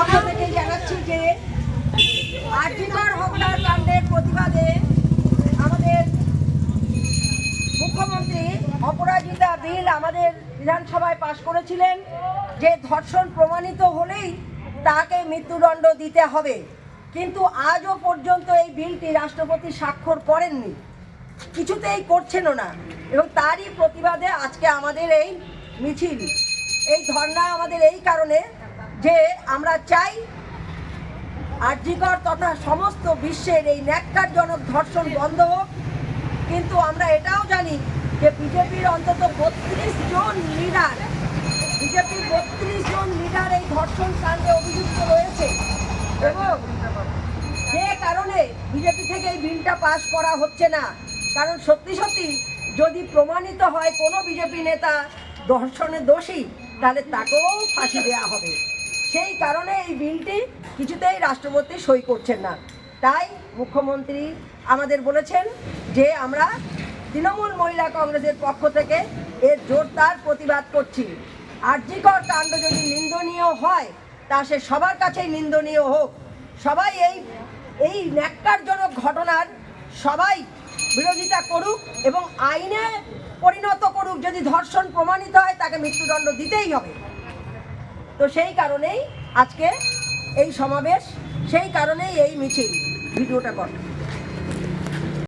পক্ষ থেকে জানাচ্ছি যে আরজিকর হত্যাকাণ্ডের প্রতিবাদে আমাদের মুখ্যমন্ত্রী অপরাজিতা বিল আমাদের বিধানসভায় পাশ করেছিলেন যে ধর্ষণ প্রমাণিত হলেই তাকে মৃত্যুদণ্ড দিতে হবে, কিন্তু আজও পর্যন্ত এই বিলটি রাষ্ট্রপতি স্বাক্ষর করেননি, কিছুতেই করছেনও না। এবং তারই প্রতিবাদে আজকে আমাদের এই মিছিল, এই ধর্ণা আমাদের এই কারণে যে আমরা চাই আরজিকর তথা সমস্ত বিশ্বের এই ন্যাক্কারজনক ধর্ষণ বন্ধ হোক। কিন্তু আমরা এটাও জানি যে বিজেপির অন্তত 32 জন লিডার এই ধর্ষণ কাণ্ডে অভিযুক্ত রয়েছে এবং যে কারণে বিজেপি থেকে এই বিলটা পাশ করা হচ্ছে না। কারণ সত্যি সত্যি যদি প্রমাণিত হয় কোনো বিজেপি নেতা ধর্ষণে দোষী, তাহলে তাকেও ফাঁসি দেওয়া হবে। সেই কারণে এই বিলটি কিছুতেই রাষ্ট্রপতি সই করছেন না। তাই মুখ্যমন্ত্রী আমাদের বলেছেন যে আমরা তৃণমূল মহিলা কংগ্রেসের পক্ষ থেকে এর জোরদার প্রতিবাদ করছি। আরজিকর কাণ্ড যদি নিন্দনীয় হয় তা সে সবার কাছেই নিন্দনীয় হোক। সবাই এই ন্যাক্কারজনক ঘটনার সবাই বিরোধিতা করুক এবং আইনে পরিণত করুক। যদি ধর্ষণ প্রমাণিত হয় তাকে মৃত্যুদণ্ড দিতেই হবে। তো সেই কারণেই আজকে এই সমাবেশ, সেই কারণেই এই মিছিল। ভিডিওটা কর।